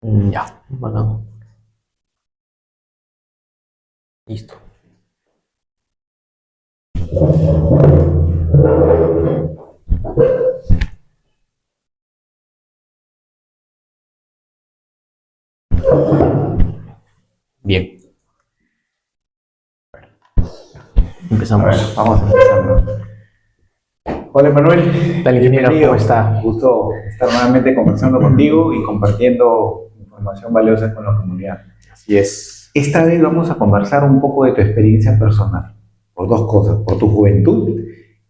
Ya, bueno, listo. Bien, A ver, empezamos. vamos empezando. Hola Manuel, Tal ingeniero, ¿cómo bienvenido. está? Gusto estar nuevamente conversando contigo y compartiendo información valiosa con la comunidad. Así es. Esta vez vamos a conversar un poco de tu experiencia personal, por dos cosas, por tu juventud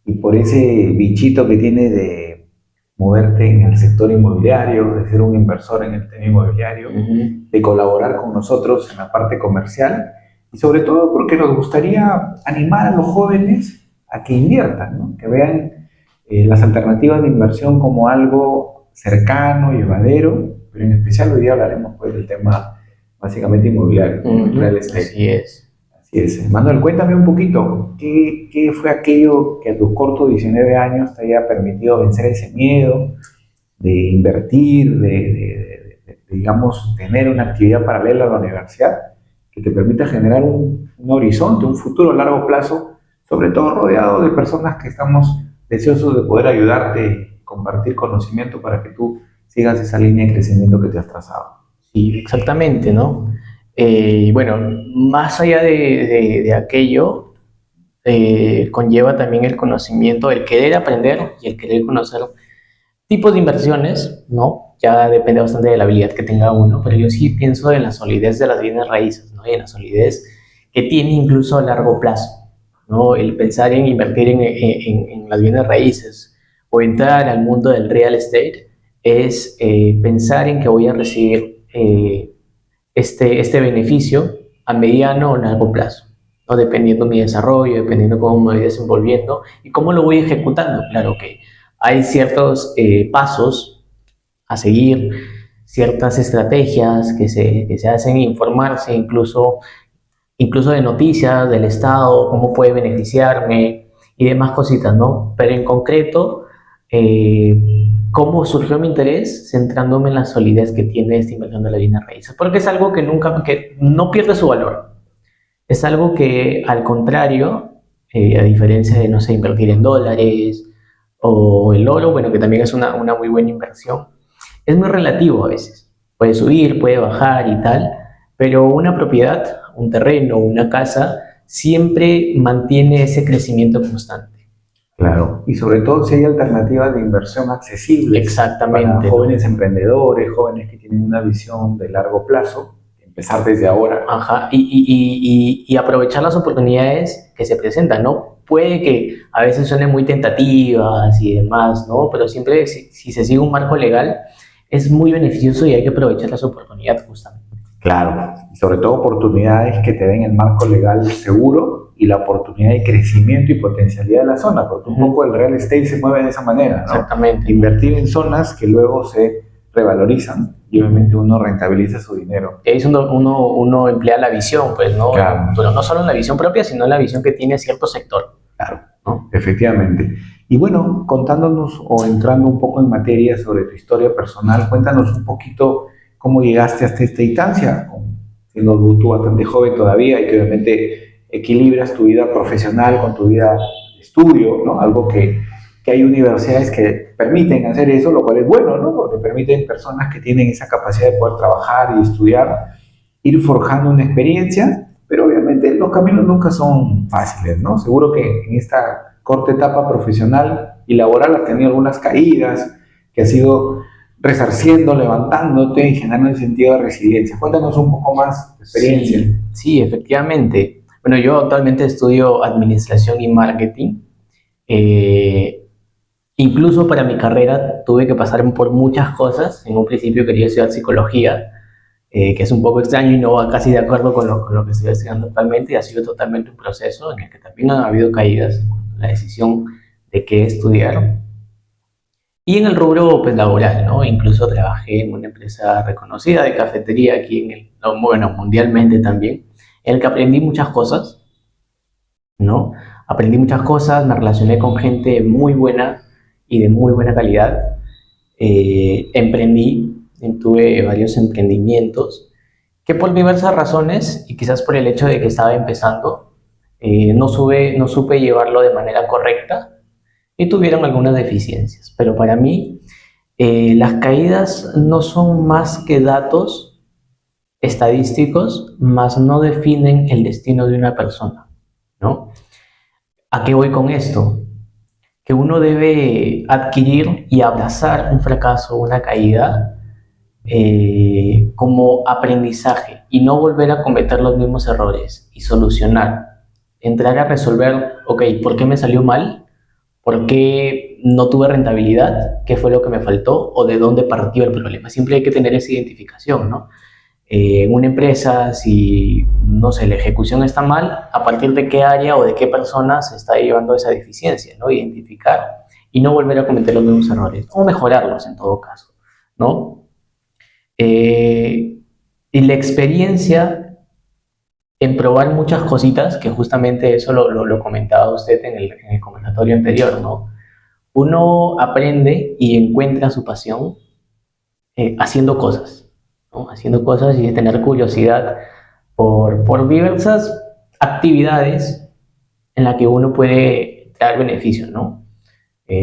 y por ese bichito que tienes de moverte en el sector inmobiliario, de ser un inversor en el tema inmobiliario, Ujú. de colaborar con nosotros en la parte comercial y sobre todo porque nos gustaría animar a los jóvenes a que inviertan, ¿no? Que vean las alternativas de inversión como algo cercano, llevadero, pero en especial hoy día hablaremos pues, del tema básicamente inmobiliario, ¿no? El real estate. Así es. Así es. Manuel, cuéntame un poquito, ¿qué fue aquello que a tus cortos 19 años te haya permitido vencer ese miedo de invertir, digamos, tener una actividad paralela a la universidad que te permita generar un horizonte, un futuro a largo plazo, sobre todo rodeado de personas que estamos deseosos de poder ayudarte, compartir conocimiento para que tú sigas esa línea de crecimiento que te has trazado? Sí, exactamente, ¿no? Bueno, más allá de aquello, conlleva también el conocimiento, el querer aprender y el querer conocer tipos de inversiones, ¿no? Ya depende bastante de la habilidad que tenga uno, pero yo sí pienso en la solidez de las bienes raíces, ¿no? Y en la solidez que tiene incluso a largo plazo, ¿no? El pensar en invertir en las bienes raíces o entrar al mundo del real estate es pensar en que voy a recibir este beneficio a mediano o largo plazo, ¿no? Dependiendo mi desarrollo, dependiendo cómo me voy desenvolviendo y cómo lo voy ejecutando. Claro que hay ciertos pasos a seguir, ciertas estrategias que se hacen, informarse incluso de noticias del Estado, cómo puede beneficiarme y demás cositas, ¿no? Pero en concreto, ¿cómo surgió mi interés? Centrándome en la solidez que tiene esta inversión de la bienes raíces, porque es algo que no pierde su valor. Es algo que, al contrario, a diferencia de, no sé, invertir en dólares o el oro, bueno, que también es una muy buena inversión, es muy relativo a veces. Puede subir, puede bajar y tal, pero una propiedad, un terreno, una casa, siempre mantiene ese crecimiento constante. Claro, y sobre todo si hay alternativas de inversión accesibles para Exactamente, ¿no? jóvenes emprendedores, jóvenes que tienen una visión de largo plazo, empezar desde ahora. Ajá, y aprovechar las oportunidades que se presentan, ¿no? Puede que a veces suenen muy tentativas y demás, ¿no? Pero siempre, si se sigue un marco legal, es muy beneficioso y hay que aprovechar las oportunidades justamente. Claro, y sobre todo oportunidades que te den el marco legal seguro y la oportunidad de crecimiento y potencialidad de la zona, porque un poco el real estate se mueve de esa manera, ¿no? Exactamente. Invertir en zonas que luego se revalorizan y obviamente uno rentabiliza su dinero. Y ahí es uno emplea la visión, pues, ¿no? Claro, Pero no solo la visión propia, sino la visión que tiene cierto sector, claro, ¿no? efectivamente. Y bueno, contándonos o entrando un poco en materia sobre tu historia personal, cuéntanos un poquito cómo llegaste hasta esta instancia, siendo tú bastante joven todavía y que obviamente equilibras tu vida profesional con tu vida de estudio, ¿no? Algo que hay universidades que permiten hacer eso, lo cual es bueno, ¿no? Porque permiten personas que tienen esa capacidad de poder trabajar y estudiar, ir forjando una experiencia, pero obviamente los caminos nunca son fáciles, ¿no? Seguro que en esta corta etapa profesional y laboral has tenido algunas caídas, que has ido resarciendo, levantándote y generando un sentido de resiliencia. Cuéntanos un poco más de experiencia. Sí, sí, efectivamente. Bueno, yo actualmente estudio administración y marketing. Eh, Incluso para mi carrera tuve que pasar por muchas cosas. En un principio quería estudiar psicología, que es un poco extraño y no va casi de acuerdo con lo que estoy estudiando actualmente. Y ha sido totalmente un proceso en el que también han habido caídas en cuanto a la decisión de qué estudiar. Y en el rubro pues, laboral, ¿no? Incluso trabajé en una empresa reconocida de cafetería aquí no, bueno, mundialmente también, en el que aprendí muchas cosas, ¿no? Aprendí muchas cosas, me relacioné con gente muy buena y de muy buena calidad. Emprendí, tuve varios emprendimientos que por diversas razones y quizás por el hecho de que estaba empezando, no supe llevarlo de manera correcta y tuvieron algunas deficiencias. Pero para mí, las caídas no son más que datos estadísticos, más no definen el destino de una persona, ¿no? ¿A qué voy con esto? Que uno debe adquirir y abrazar un fracaso, una caída, como aprendizaje y no volver a cometer los mismos errores y solucionar. Entrar a resolver, ok, ¿por qué me salió mal? ¿Por qué no tuve rentabilidad? ¿Qué fue lo que me faltó? ¿O de dónde partió el problema? Siempre hay que tener esa identificación, ¿no? En una empresa, si, no sé, la ejecución está mal, ¿a partir de qué área o de qué persona se está llevando esa deficiencia, ¿no? Identificar y no volver a cometer los mismos errores, o mejorarlos en todo caso, ¿no? Y la experiencia en probar muchas cositas, que justamente eso lo comentaba usted en el conversatorio anterior, ¿no? Uno aprende y encuentra su pasión haciendo cosas, ¿no? Haciendo cosas y de tener curiosidad por diversas actividades en las que uno puede traer beneficios, ¿no?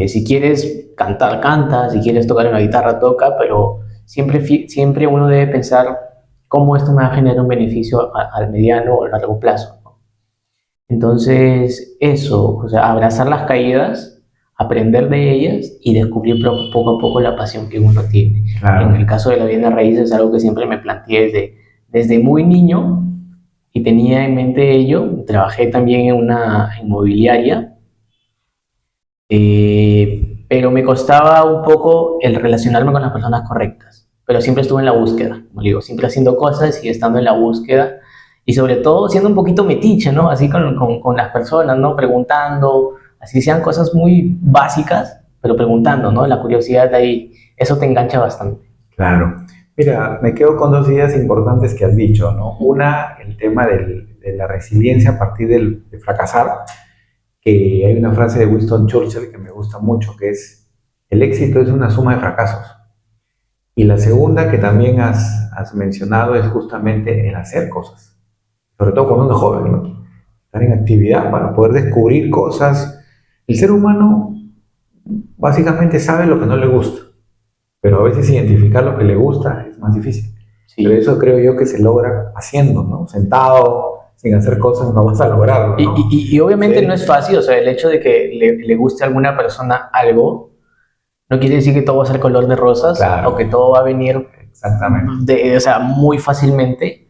Si quieres cantar, canta, si quieres tocar una guitarra, toca, pero siempre uno debe pensar cómo esto me va a generar un beneficio al mediano o largo plazo, ¿no? Entonces, eso, o sea, abrazar las caídas, aprender de ellas y descubrir poco a poco la pasión que uno tiene. Claro. En el caso de la bienes raíces es algo que siempre me planteé desde muy niño y tenía en mente ello. Trabajé también en una inmobiliaria, pero me costaba un poco el relacionarme con las personas correctas. Pero siempre estuve en la búsqueda, como digo, siempre haciendo cosas y estando en la búsqueda. Y sobre todo siendo un poquito metiche, ¿no? Así con las personas, ¿no? Preguntando, así sean cosas muy básicas, pero preguntando, ¿no? La curiosidad de ahí, eso te engancha bastante. Claro. Mira, me quedo con dos ideas importantes que has dicho, ¿no? Una, el tema de la resiliencia a partir de fracasar, que hay una frase de Winston Churchill que me gusta mucho, que es, el éxito es una suma de fracasos. Y la segunda que también has mencionado es justamente el hacer cosas, sobre todo cuando uno es joven, ¿no? Estar en actividad para poder descubrir cosas. El ser humano básicamente sabe lo que no le gusta, pero a veces identificar lo que le gusta es más difícil. Sí. Pero eso creo yo que se logra haciendo, ¿no? Sentado, sin hacer cosas, no vas a lograrlo, ¿no? Y obviamente Sí. no es fácil, o sea, el hecho de que le guste a alguna persona algo, no quiere decir que todo va a ser color de rosas, Claro. o que todo va a venir Exactamente. o sea, muy fácilmente.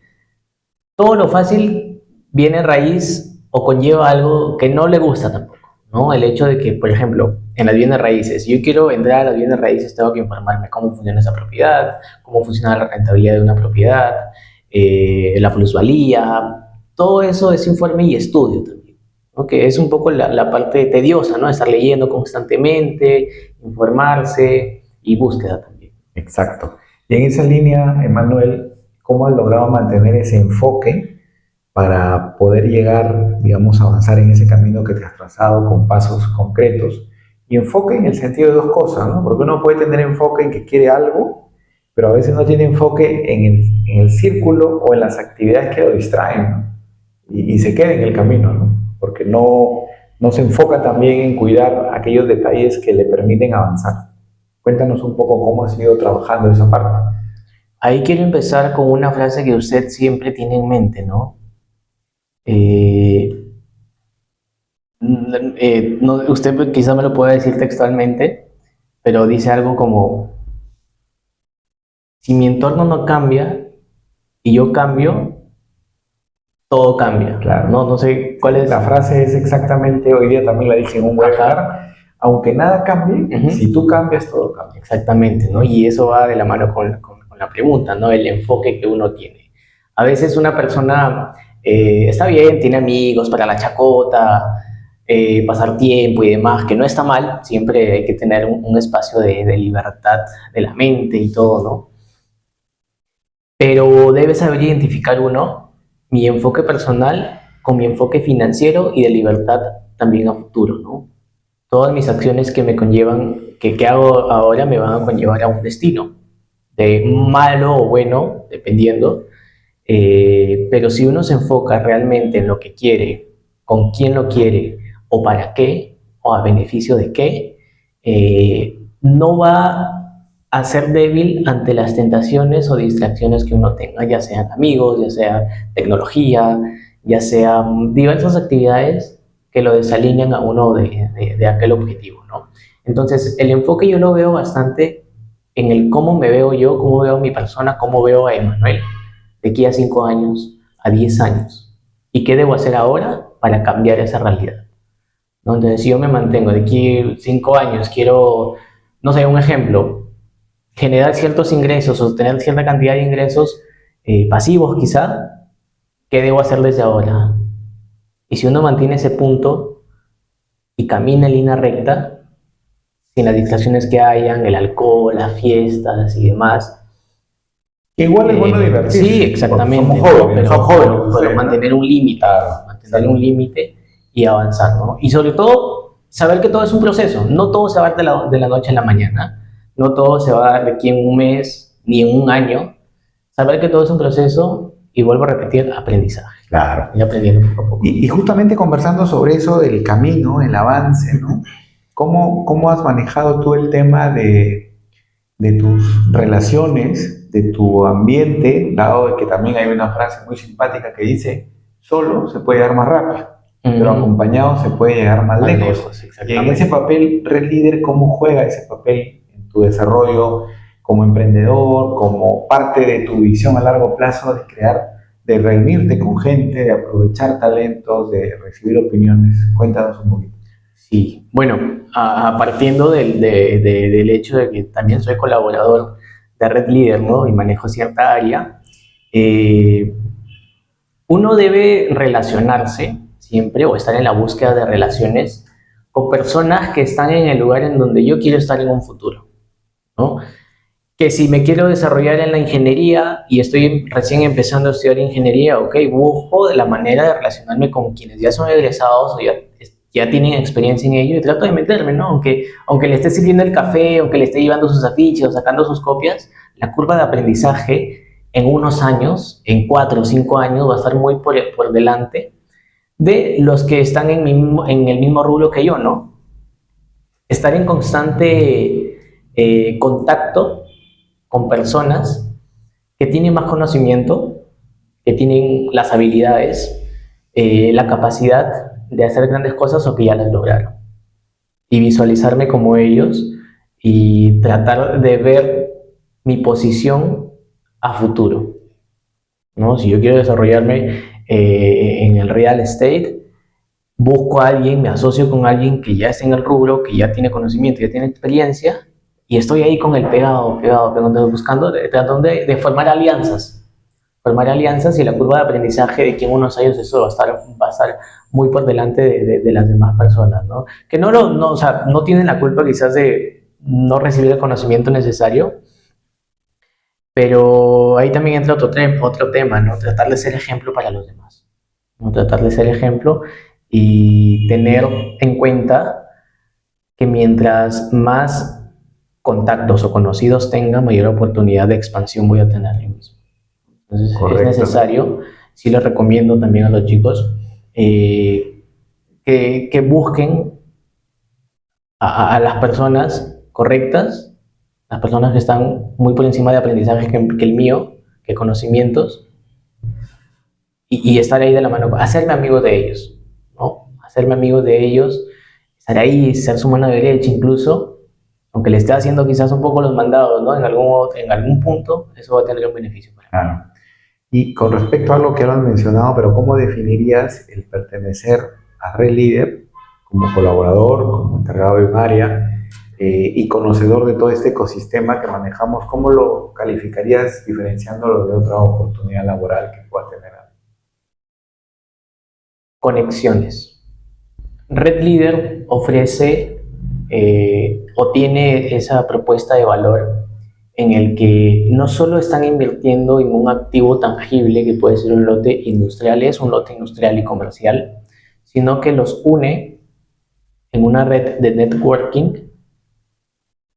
Todo lo fácil viene a raíz o conlleva algo que no le gusta tampoco, ¿no? El hecho de que, por ejemplo, en las bienes raíces, si yo quiero vender a las bienes raíces, tengo que informarme cómo funciona esa propiedad, cómo funciona la rentabilidad de una propiedad, la plusvalía, todo eso es informe y estudio también, ¿no? Que es un poco la parte tediosa, ¿no? Estar leyendo constantemente, informarse y búsqueda también. Exacto. Y en esa línea, Emanuel, ¿cómo has logrado mantener ese enfoque para poder llegar, digamos, a avanzar en ese camino que te has trazado con pasos concretos? Y enfoque en el sentido de dos cosas, ¿no? Porque uno puede tener enfoque en que quiere algo, pero a veces no tiene enfoque en el círculo o en las actividades que lo distraen, ¿no? Y se queda en el camino, ¿no? Porque no se enfoca también en cuidar aquellos detalles que le permiten avanzar. Cuéntanos un poco cómo has ido trabajando esa parte. Ahí quiero empezar con una frase que usted siempre tiene en mente, ¿no? Usted quizá me lo pueda decir textualmente, pero dice algo como, si mi entorno no cambia y yo cambio, todo cambia. Claro. No sé cuál es. La frase es exactamente, hoy día también la dije en un webinar, aunque nada cambie, Ujú. si tú cambias, todo cambia. Exactamente, ¿no? Y eso va de la mano con la pregunta, ¿no? El enfoque que uno tiene. A veces una persona está bien, tiene amigos para la chacota, pasar tiempo y demás, que no está mal, siempre hay que tener un espacio de libertad de la mente y todo, ¿no? Pero debe saber identificar uno mi enfoque personal con mi enfoque financiero y de libertad también a futuro, ¿no? Todas mis acciones que me conllevan, que hago ahora me van a conllevar a un destino. de malo o bueno, dependiendo. Pero si uno se enfoca realmente en lo que quiere, con quién lo quiere, o para qué, o a beneficio de qué, no va a ser débil ante las tentaciones o distracciones que uno tenga, ya sean amigos, ya sea tecnología, ya sean diversas actividades que lo desalinean a uno de aquel objetivo, ¿no? Entonces, el enfoque yo lo veo bastante en el cómo me veo yo, cómo veo a mi persona, cómo veo a Emanuel de aquí a 5 años, a 10 años. ¿Y qué debo hacer ahora para cambiar esa realidad? ¿No? Entonces, si yo me mantengo de aquí a 5 años, quiero, no sé, un ejemplo, generar ciertos ingresos o tener cierta cantidad de ingresos pasivos quizá, ¿qué debo hacer desde ahora? Y si uno mantiene ese punto y camina en línea recta, sin las distracciones que hayan, el alcohol, las fiestas y demás, Igual es bueno sí, divertirse, porque exactamente, somos ¿no? jóvenes, Pero, somos jóvenes pero ustedes, ¿no? mantener un límite, Claro, mantener un exacto. límite y avanzar, ¿no? Y sobre todo, saber que todo es un proceso, no todo se va a dar de la noche a la mañana, no todo se va a dar de aquí en un mes ni en un año, saber que todo es un proceso y vuelvo a repetir, aprendizaje, Claro. ir aprendiendo poco a poco. Y justamente conversando sobre eso del camino, el avance, ¿no? ¿Cómo has manejado tú el tema de tus relaciones, de tu ambiente, dado de que también hay una frase muy simpática que dice, solo se puede llegar más rápido, pero acompañado se puede llegar más Más lejos. lejos, Y en ese exactamente. papel, Red Líder, ¿cómo juega ese papel en tu desarrollo como emprendedor, como parte de tu visión a largo plazo de crear, de reunirte con gente, de aprovechar talentos, de recibir opiniones? Cuéntanos un poquito. Sí, bueno, partiendo del hecho de que también soy colaborador de Red Leader, ¿no? Y manejo cierta área, eh, uno debe relacionarse siempre o estar en la búsqueda de relaciones con personas que están en el lugar en donde yo quiero estar en un futuro, ¿no? Que si me quiero desarrollar en la ingeniería y estoy recién empezando a estudiar ingeniería, ok, busco la manera de relacionarme con quienes ya son egresados o ya tienen experiencia en ello y trato de meterme, ¿no? Aunque le esté sirviendo el café, aunque le esté llevando sus afiches o sacando sus copias, la curva de aprendizaje en unos años, en 4 o 5 años, va a estar muy por delante de los que están en el mismo rubro que yo, ¿no? Estar en constante contacto con personas que tienen más conocimiento, que tienen las habilidades, la capacidad de hacer grandes cosas o que ya las lograron. Y visualizarme como ellos y tratar de ver mi posición a futuro, ¿no? Si yo quiero desarrollarme en el real estate, busco a alguien, me asocio con alguien que ya está en el rubro, que ya tiene conocimiento, ya tiene experiencia, y estoy ahí con el pegado, buscando, tratando de formar alianzas y la curva de aprendizaje de aquí en unos años eso va a estar muy por delante de las demás personas, ¿no? Que no, o sea, no tienen la culpa quizás de no recibir el conocimiento necesario, pero ahí también entra otro tema, ¿no? Tratar de ser ejemplo para los demás, ¿no? Tratar de ser ejemplo y tener en cuenta que mientras más contactos o conocidos tenga, mayor oportunidad de expansión voy a tener yo mismo. Entonces es Correcto. necesario, sí les recomiendo también a los chicos que busquen a las personas correctas, las personas que están muy por encima de aprendizajes que el mío, que conocimientos, y estar ahí de la mano, hacerme amigo de ellos, ¿no? Hacerme amigo de ellos, estar ahí, ser su mano derecha incluso, aunque le esté haciendo quizás un poco los mandados, ¿no? En algún punto, eso va a tener un beneficio para mí. Claro. Y con respecto a algo que no has mencionado, pero ¿cómo definirías el pertenecer a Red Líder como colaborador, como encargado de un área y conocedor de todo este ecosistema que manejamos? ¿Cómo lo calificarías diferenciándolo de otra oportunidad laboral que pueda tener? Conexiones. Red Leader ofrece o tiene esa propuesta de valor en el que no solo están invirtiendo en un activo tangible que puede ser un lote industrial, es un lote industrial y comercial, sino que los une en una red de networking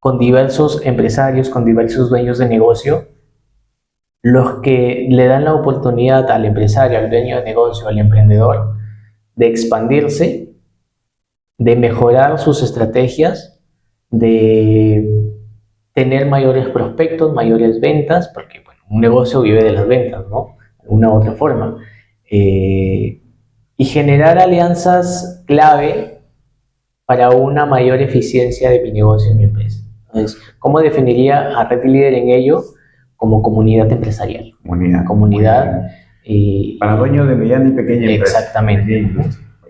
con diversos empresarios, con diversos dueños de negocio, los que le dan la oportunidad al empresario, al dueño de negocio, al emprendedor, de expandirse, de mejorar sus estrategias, de tener mayores prospectos, mayores ventas, porque bueno, un negocio vive de las ventas, ¿no? De una u otra forma. Y generar alianzas clave para una mayor eficiencia de mi negocio y mi empresa. Entonces, ¿cómo definiría a Red Líder en ello? Como comunidad empresarial. Comunidad. Para dueños de mediana y pequeña empresa. Exactamente.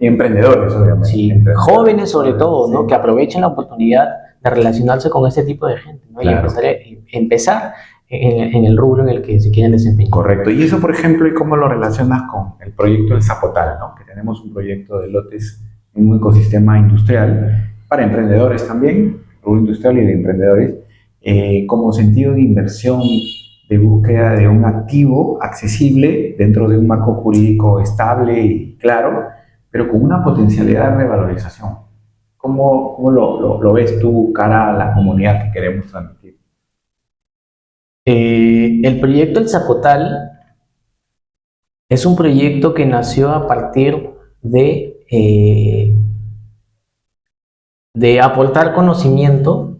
Y emprendedores, obviamente. Sí, jóvenes sobre todo, ¿no? Sí. Que aprovechen la oportunidad de relacionarse con este tipo de gente, ¿no? Claro. Y empezar en el rubro en el que se quieren desempeñar. Correcto. Y eso, por ejemplo, ¿y cómo lo relacionas con el proyecto del Zapotal, ¿no? Que tenemos un proyecto de lotes en un ecosistema industrial para emprendedores también, rubro industrial y de emprendedores, como sentido de inversión, de búsqueda de un activo accesible dentro de un marco jurídico estable y claro, pero con una potencialidad de revalorización. ¿Cómo lo ves tú cara a la comunidad que queremos transmitir? El proyecto El Zapotal es un proyecto que nació a partir de aportar conocimiento,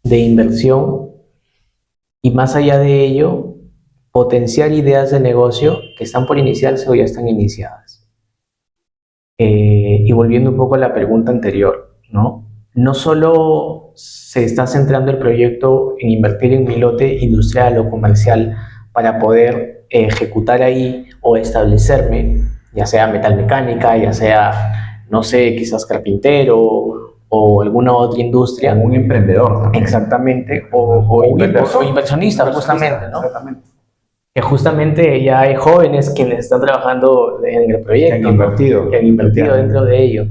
de inversión y más allá de ello, potenciar ideas de negocio que están por iniciarse o ya están iniciadas. Y volviendo un poco a la pregunta anterior, ¿no? No solo se está centrando el proyecto en invertir en mi lote industrial o comercial para poder ejecutar ahí o establecerme, ya sea metalmecánica, ya sea, no sé, quizás carpintero o alguna otra industria. Como un emprendedor también. Exactamente, o inversionista, justamente, ¿no? Exactamente. Que justamente ya hay jóvenes quienes están trabajando en el proyecto, que han invertido dentro de ello.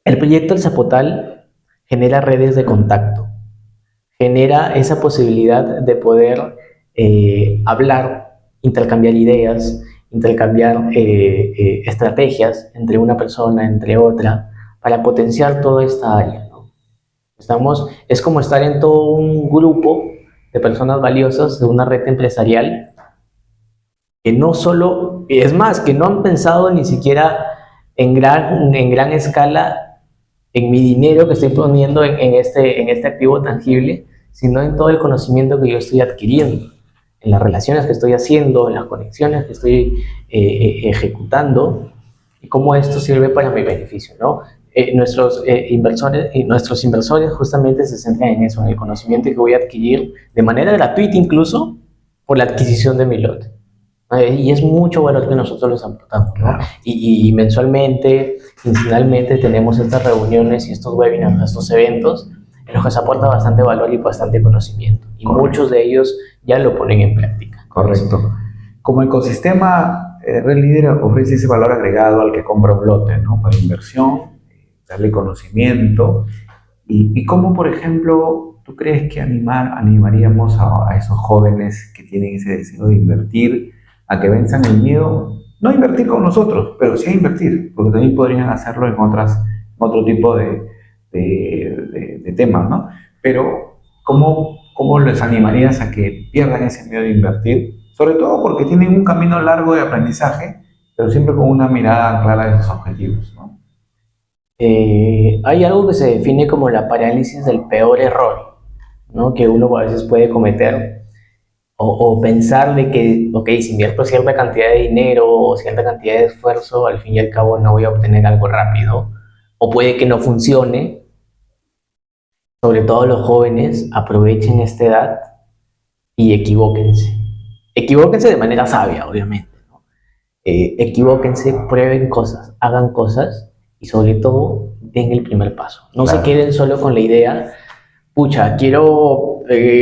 El proyecto El Zapotal genera redes de contacto, genera esa posibilidad de poder hablar, intercambiar ideas, intercambiar estrategias entre una persona, entre otra, para potenciar toda esta área, ¿no? Es como estar en todo un grupo de personas valiosas de una red empresarial que no solo, es más, que no han pensado ni siquiera en gran escala en mi dinero que estoy poniendo en este activo tangible, sino en todo el conocimiento que yo estoy adquiriendo, en las relaciones que estoy haciendo, en las conexiones que estoy ejecutando y cómo esto sirve para mi beneficio, ¿no? Nuestros inversores justamente se centran en eso, en el conocimiento que voy a adquirir de manera gratuita incluso por la adquisición de mi lote. Y es mucho valor que nosotros les aportamos, ¿no? Claro. Y mensualmente, quincenalmente tenemos estas reuniones y estos webinars, estos eventos en los que se aporta bastante valor y bastante conocimiento. Y correcto, muchos de ellos ya lo ponen en práctica. Correcto. Como ecosistema, Red Líder ofrece ese valor agregado al que compra un lote, ¿no? Para inversión, darle conocimiento. ¿Y cómo, por ejemplo, tú crees que animaríamos a esos jóvenes que tienen ese deseo de invertir, a que venzan el miedo? No a invertir con nosotros, pero sí a invertir, porque también podrían hacerlo en otro tipo de temas, ¿no? Pero ¿cómo les animarías a que pierdan ese miedo de invertir? Sobre todo porque tienen un camino largo de aprendizaje, pero siempre con una mirada clara de sus objetivos, ¿no? Hay algo que se define como la parálisis del peor error, ¿no? Que uno a veces puede cometer o pensar de que, ok, si invierto cierta cantidad de dinero o cierta cantidad de esfuerzo, al fin y al cabo no voy a obtener algo rápido, o puede que no funcione. Sobre todo los jóvenes, aprovechen esta edad y equivóquense. Equivóquense de manera sabia, obviamente, ¿no? Equivóquense, prueben cosas, hagan cosas y sobre todo den el primer paso. No claro, se queden solo con la idea, pucha, quiero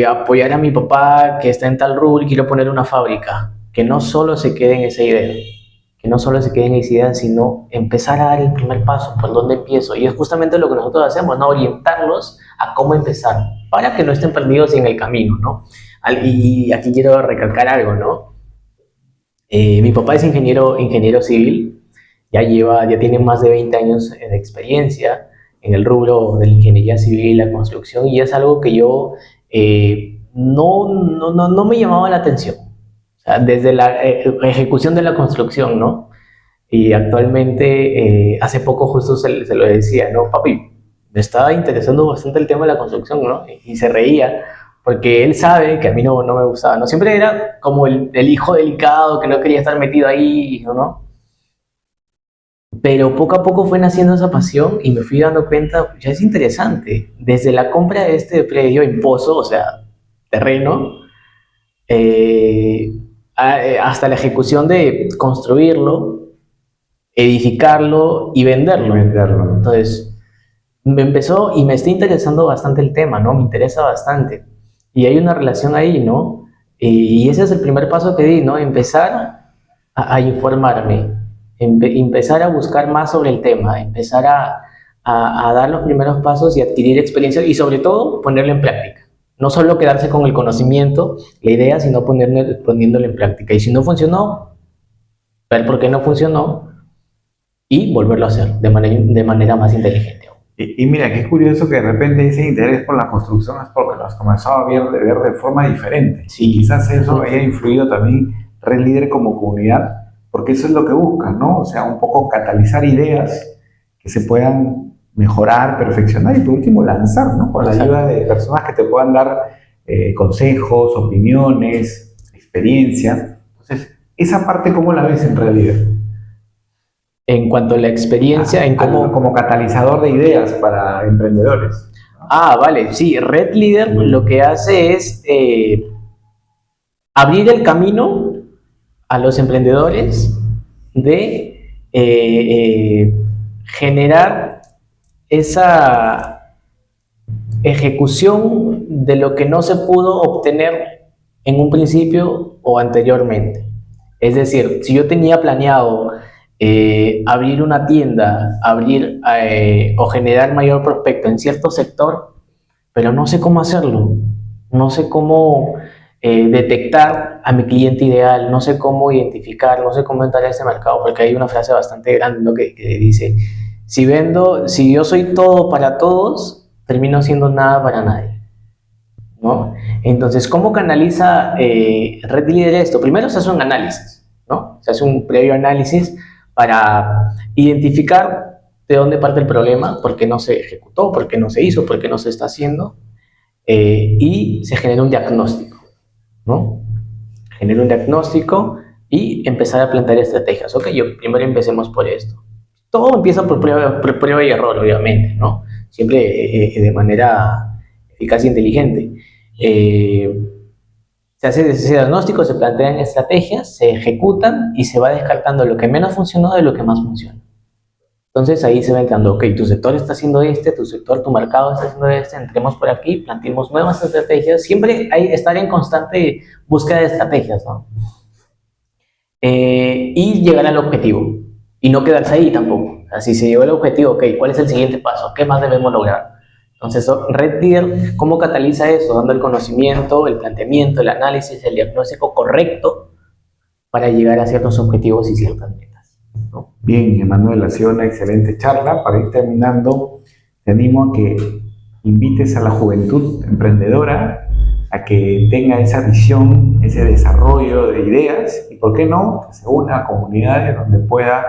apoyar a mi papá que está en tal rubro y quiero poner una fábrica. Que no solo se quede en esa idea, sino empezar a dar el primer paso, por dónde empiezo. Y es justamente lo que nosotros hacemos, ¿no? Orientarlos a cómo empezar, para que no estén perdidos en el camino, ¿no? Y aquí quiero recalcar algo, ¿no? Mi papá es ingeniero civil, ya tiene más de 20 años de experiencia, en el rubro de la ingeniería civil y la construcción, y es algo que yo no me llamaba la atención. O sea, desde la ejecución de la construcción, ¿no? Y actualmente, hace poco justo se lo decía, ¿no? Papi, me estaba interesando bastante el tema de la construcción, ¿no? Y se reía, porque él sabe que a mí no me gustaba, ¿no? Siempre era como el hijo delicado que no quería estar metido ahí, ¿no? Pero poco a poco fue naciendo esa pasión y me fui dando cuenta, ya es interesante, desde la compra de este predio en Pozo, o sea, terreno, eh, hasta la ejecución de construirlo, edificarlo y Y venderlo. venderlo. Entonces, me empezó y me está interesando bastante el tema, ¿no? Me interesa bastante. Y hay una relación ahí, ¿no? Y ese es el primer paso que di, ¿no? Empezar a informarme, empezar a buscar más sobre el tema, empezar a dar los primeros pasos y adquirir experiencia y sobre todo ponerlo en práctica. No solo quedarse con el conocimiento, la idea, sino poniéndolo en práctica. Y si no funcionó, ver por qué no funcionó y volverlo a hacer de manera más inteligente. Y mira, qué curioso que de repente ese interés por la construcción es porque lo has comenzado a ver de forma diferente. Sí. Quizás eso haya influido también Red Líder como comunidad, porque eso es lo que busca, ¿no? O sea, un poco catalizar ideas que se puedan mejorar, perfeccionar y por último lanzar, ¿no? Con la ayuda de personas que te puedan dar consejos, opiniones, experiencia. Entonces, esa parte, ¿cómo la ves en Red Líder? En cuanto a la experiencia, en cómo... Como catalizador de ideas para emprendedores. Ah, vale, sí, Red Leader lo que hace es abrir el camino a los emprendedores de generar esa ejecución de lo que no se pudo obtener en un principio o anteriormente. Es decir, si yo tenía planeado abrir una tienda, o generar mayor prospecto en cierto sector, pero no sé cómo hacerlo, no sé cómo detectar a mi cliente ideal, no sé cómo identificar, no sé cómo entrar a ese mercado, porque hay una frase bastante grande, ¿no? que dice, si yo soy todo para todos, termino siendo nada para nadie, ¿no? Entonces, ¿cómo canaliza Red Leader esto? Primero se hace un análisis, ¿no? Se hace un previo análisis para identificar de dónde parte el problema, por qué no se ejecutó, por qué no se hizo, por qué no se está haciendo, y se genera un diagnóstico, ¿no? Genera un diagnóstico y empezar a plantear estrategias. Ok, primero empecemos por esto. Todo empieza por prueba y error, obviamente, ¿no? Siempre de manera eficaz e inteligente. Se hace ese diagnóstico, se plantean estrategias, se ejecutan y se va descartando lo que menos funcionó de lo que más funciona. Entonces ahí se va entrando, ok, tu sector está haciendo tu sector, tu mercado está haciendo entremos por aquí, planteemos nuevas estrategias. Siempre hay estar en constante búsqueda de estrategias, ¿no? Y llegar al objetivo. Y no quedarse ahí tampoco. Así se llegó al objetivo, ok, ¿cuál es el siguiente paso? ¿Qué más debemos lograr? Entonces, Red Deer, ¿cómo cataliza eso? Dando el conocimiento, el planteamiento, el análisis, el diagnóstico correcto para llegar a ciertos objetivos y ciertas metas, ¿no? Bien, Emanuel, ha sido una excelente charla. Para ir terminando, te animo a que invites a la juventud emprendedora a que tenga esa visión, ese desarrollo de ideas y, ¿por qué no?, que se una a comunidades donde pueda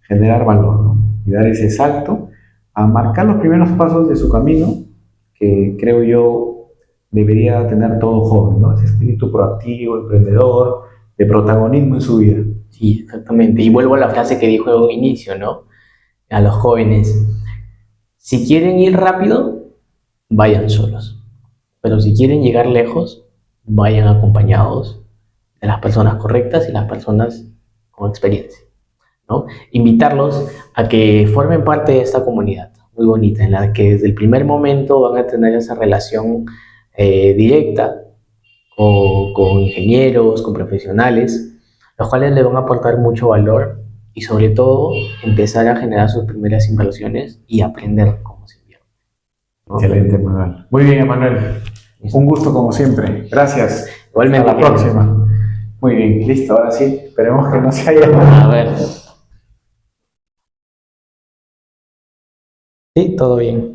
generar valor, ¿no? Y dar ese salto a marcar los primeros pasos de su camino, que creo yo debería tener todo joven, ¿no? Ese espíritu proactivo, emprendedor, de protagonismo en su vida. Sí, exactamente. Y vuelvo a la frase que dijo en un inicio, ¿no? A los jóvenes, si quieren ir rápido, vayan solos. Pero si quieren llegar lejos, vayan acompañados de las personas correctas y las personas con experiencia, ¿no? Invitarlos a que formen parte de esta comunidad muy bonita, en la que desde el primer momento van a tener esa relación directa con ingenieros, con profesionales, los cuales le van a aportar mucho valor y sobre todo empezar a generar sus primeras inversiones y aprender cómo se invierte, ¿no? Excelente, Manuel. Muy bien, Emanuel. Un gusto como siempre. Gracias. Igualmente. Hasta la próxima. Muy bien, listo. Ahora sí, esperemos que no se haya... A ver. Sí, todo bien.